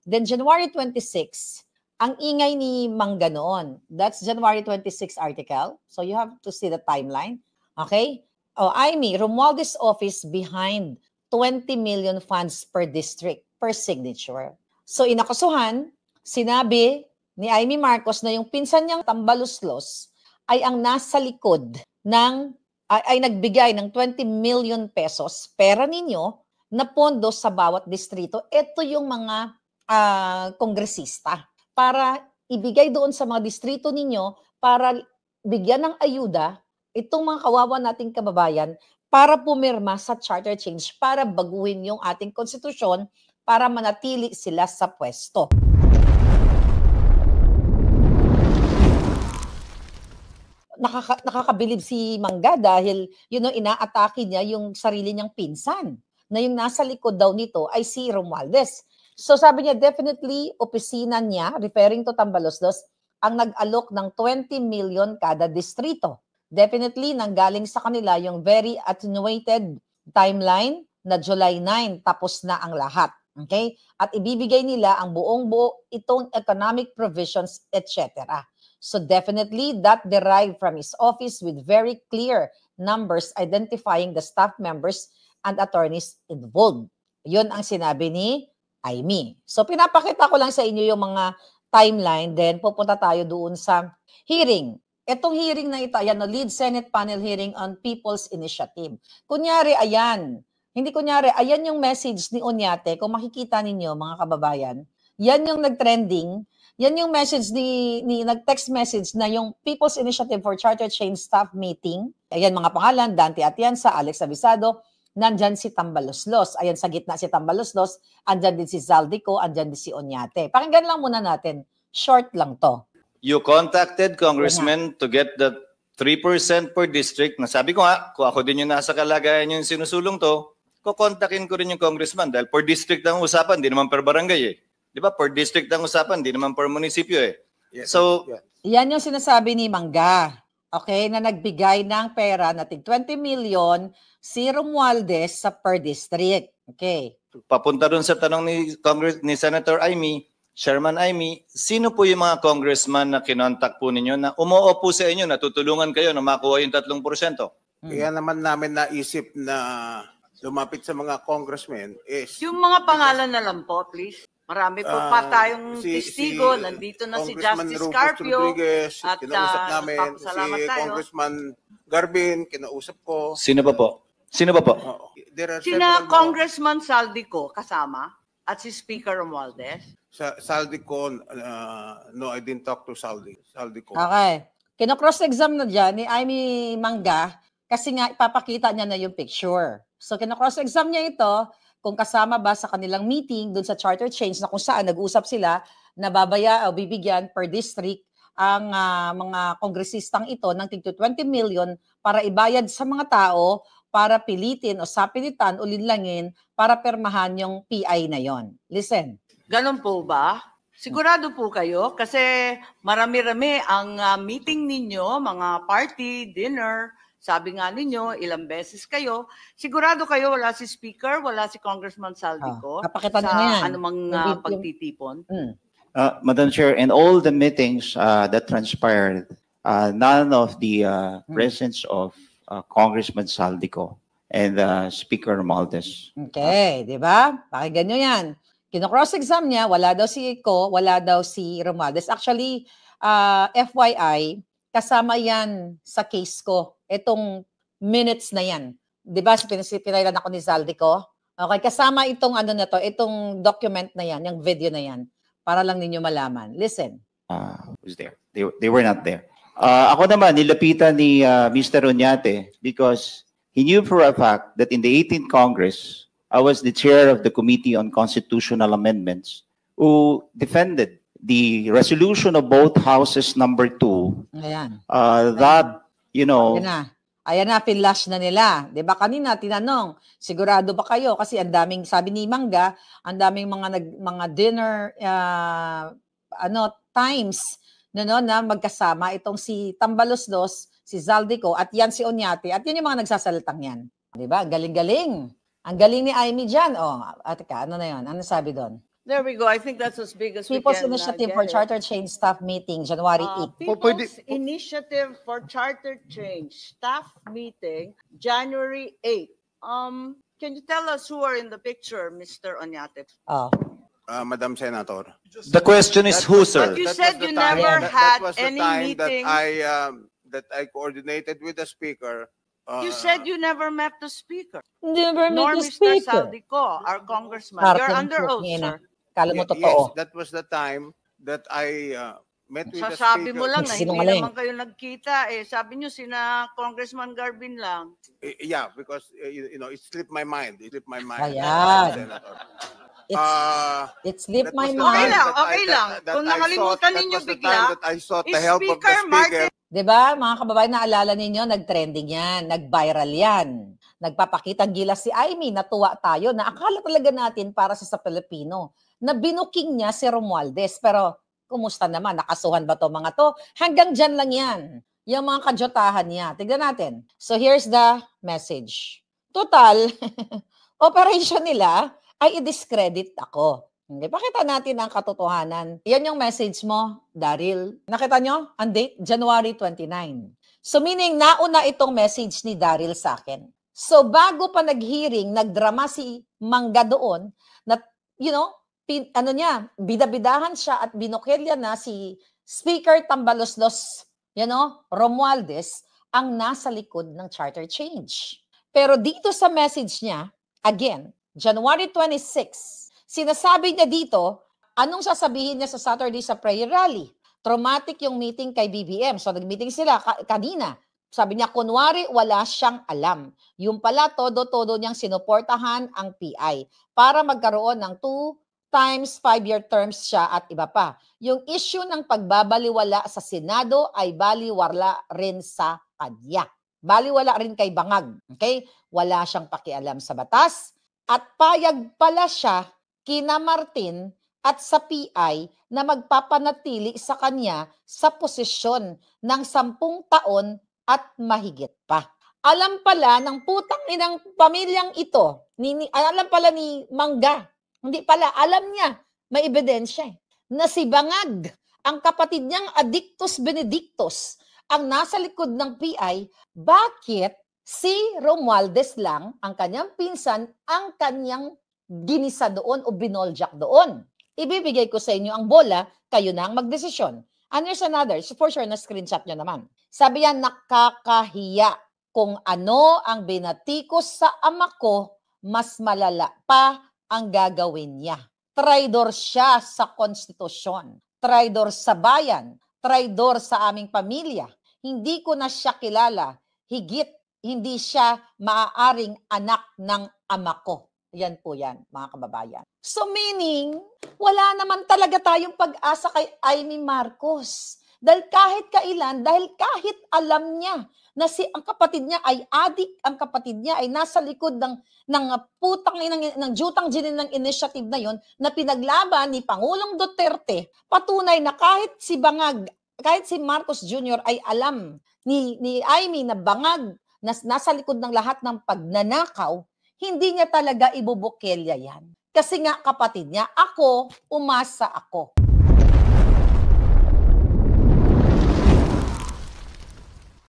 Then January 26, ang ingay ni Mangga noon. That's January 26 article. So you have to see the timeline. Okay? Oh, Aimee, Romualdez office behind 20 million funds per district, per signature. So inakusuhan, sinabi ni Aimee Marcos na yung pinsan niyang Tambaluslos ay ang nasa likod ng, ay nagbigay ng 20 million pesos, pera ninyo, na pondo sa bawat distrito. Ito yung mga kongresista para ibigay doon sa mga distrito ninyo para bigyan ng ayuda itong mga kawawa nating kababayan para pumirma sa charter change para baguhin yung ating konstitusyon para manatili sila sa pwesto. Nakakabilib si Mangga dahil inaatake niya yung sarili niyang pinsan na yung nasa likod daw nito ay si Romualdez. So sabi niya, definitely, opisina niya, referring to Tambaluslos, ang nag-alok ng 20 million kada distrito. Definitely, nanggaling sa kanila yung very attenuated timeline na July 9, tapos na ang lahat. Okay? At ibibigay nila ang buong-buo itong economic provisions, etc. So definitely, that derived from his office with very clear numbers identifying the staff members and attorneys involved. Yun ang sinabi ni Aimee. So pinapakita ko lang sa inyo yung mga timeline, then pupunta tayo doon sa hearing. Itong hearing na ito, ayan, lead Senate panel hearing on People's Initiative. Kunyari, ayan. Hindi kunyari, ayan yung message ni Oñate. Kung makikita ninyo, mga kababayan, yan yung nag-trending. Yan yung message nag-text message na yung People's Initiative for Charter Change Staff Meeting. Ayan mga pangalan, Dante Atienza, Alex Abisado, nandyan si Tambaluslos. Ayan sa gitna si Tambaluslos, andyan din si Zaldico, andyan din si Oñate. Pakinggan lang muna natin. Short lang to. You contacted Congressman to get the 3% per district. Nasabi ko nga, kung ako din yung nasa kalagayan yung sinusulong to, kukontakin ko rin yung congressman dahil per district ang usapan, di naman per barangay eh. Di ba? Per district ang usapan, di naman per munisipyo eh. Yes, So, yan yung sinasabi ni Mangga. Okay, na nagbigay ng pera na 20 million si Romualdez sa per district. Okay. papunta dun sa tanong ni Senator Aimee, Chairman Aimee, sino po yung mga congressman na kinontak po ninyo na umuo po sa inyo, natutulungan kayo na makuha yung 3%? Kaya naman namin naisip na lumapit sa mga congressmen is... Yung mga pangalan na lang po, please. Marami po pa tayong testigo. Nandito na si Justice Carpio. At kinausap namin. Si Congressman Garbin, kinausap ko. Sino ba po? Sino ba po? Sina Congressman Saldico kasama at si Speaker Romualdez. Saldico, no, I didn't talk to Saldico. Okay. Kino-cross-exam na dyan ni Aimee Mangga kasi nga ipapakita niya na yung picture. So kino-cross-exam niya ito kung kasama ba sa kanilang meeting doon sa charter change na kung saan nag-usap sila na babaya o bibigyan per district ang mga kongresistang ito ng tig 20 million para ibayad sa mga tao para pilitin o sapilitan o linlangin para permahan yung PI na yon. Listen. Ganon po ba? Sigurado po kayo kasi marami-rami ang meeting ninyo, mga party, dinner. Sabi nga ninyo, ilang beses kayo. Sigurado kayo wala si Speaker, wala si Congressman Saldico sa anumang pagtitipon? Madam Chair, in all the meetings that transpired, none of the presence of Congressman Saldico and Speaker Romualdez. Okay, di ba? Pakinggan nyo yan. Kino-cross-exam niya, wala daw si Ko, wala daw si Romualdez. Actually, FYI, kasama yan sa case ko. Itong minutes na yan. Di ba, pinailan ako ni Zaldico? Okay, kasama itong ano na to, itong document na yan, yung video na yan, para lang ninyo malaman. Listen. Was there. They were not there. Ako naman, nilapitan ni Mr. Oñate because he knew for a fact that in the 18th Congress, I was the chair of the Committee on Constitutional Amendments who defended the resolution of both houses number 2. Ayan. That, you know... Ayan na, pinlash na nila. Diba kanina, tinanong, sigurado ba kayo? Kasi ang daming, sabi ni Mangga, ang daming mga dinner times na magkasama itong si Tambaluslos, si Zaldico, at yan si Oñate, at yan yung mga nagsasaltang yan. Diba? Galing-galing. Ang galing ni Aimee dyan. At ano na yun? Ano sabi doon? There we go. I think that's as big as People's we can Initiative get for it. Charter Change Staff Meeting, January 8. People's Initiative for Charter Change Staff Meeting, January 8. Can you tell us who are in the picture, Mr. Oñate? Oh. Madam Senator. The question is who, sir? But you That said was the you time- never that had was the any time meeting. that I coordinated with the speaker. You said you never met the speaker. Never Nor met the Mr. speaker. Saldico, our congressman. You're Martin under oath, Pugina. sir. Kala mo Yes, totoo. that was the time that I met with the Sasabi speaker. mo lang na hindi Sinungaling. naman kayo nagkita. Sabi nyo sina Congressman Garbin lang. Yeah, because it slipped my mind. It slipped my mind. Ayan. Senator. It slipped That my was the Okay mind. time lang, that okay I- lang. that Kung I nakalimutan sought- ninyo that was the bigla, time that I sought the help of the Speaker speaker. Martin. Diba, mga kababayan, naalala ninyo, nag-trending yan, nag-viral yan. Nagpapakitang gilas si Amy, natuwa tayo, na akala talaga natin para sa Pilipino, na binuking niya si Romualdez. Pero, kumusta naman? Nakasuhan ba to mga to? Hanggang dyan lang yan. Yung mga kadyotahan niya. Tignan natin. So, here's the message. Total, operation nila ay i-discredit ako. Okay, pakita natin ang katotohanan. Yan yung message mo, Daryl. Nakita nyo? Ang date, January 29. So meaning, nauna itong message ni Daryl sa akin. So bago pa nag-hearing, nagdrama si Mangga doon, na, bidabidahan siya at binukilya na si Speaker Tambaloslos, Romualdez, ang nasa likod ng charter change. Pero dito sa message niya, again, January 26, sinasabi niya dito, anong sasabihin niya sa Saturday sa prayer rally? Traumatic yung meeting kay BBM. So nag-meeting sila kanina. Sabi niya, kunwari wala siyang alam. Yung pala, todo-todo niyang sinuportahan ang PI para magkaroon ng 2 times 5-year terms siya at iba pa. Yung issue ng pagbabaliwala sa Senado ay baliwala rin sa kanya. Baliwala rin kay Bangag. Okay? Wala siyang pakialam sa batas at payag pala siya kina Martin at sa PI na magpapanatili sa kanya sa posisyon ng 10 taon at mahigit pa. Alam pala ng putang inang pamilyang ito, alam pala ni Mangga, hindi pala, alam niya, may ebidensya na si Bangag, ang kapatid niyang Adictus Benedictus, ang nasa likod ng PI, bakit si Romualdez lang, ang kanyang pinsan, ang kanyang ginisa doon o binoljak doon. Ibibigay ko sa inyo ang bola, kayo na ang magdesisyon. And there's another, for sure na screenshot nyo naman. Sabi yan, nakakahiya kung ano ang binatikos sa ama ko, mas malala pa ang gagawin niya. Traidor siya sa konstitusyon, traidor sa bayan, traidor sa aming pamilya. Hindi ko na siya kilala, higit hindi siya maaaring anak ng ama ko. Yan po yan, mga kababayan. So meaning, wala naman talaga tayong pag-asa kay Amy Marcos. Dahil kahit kailan, dahil kahit alam niya na ang kapatid niya ay adik, ang kapatid niya ay nasa likod ng jutang jinin ng initiative na yon na pinaglaban ni Pangulong Duterte, patunay na kahit si Bangag, kahit si Marcos Jr. ay alam ni Amy na Bangag na nasa likod ng lahat ng pagnanakaw, hindi niya talaga ibubukilya yan. Kasi nga kapatid niya, umasa ako.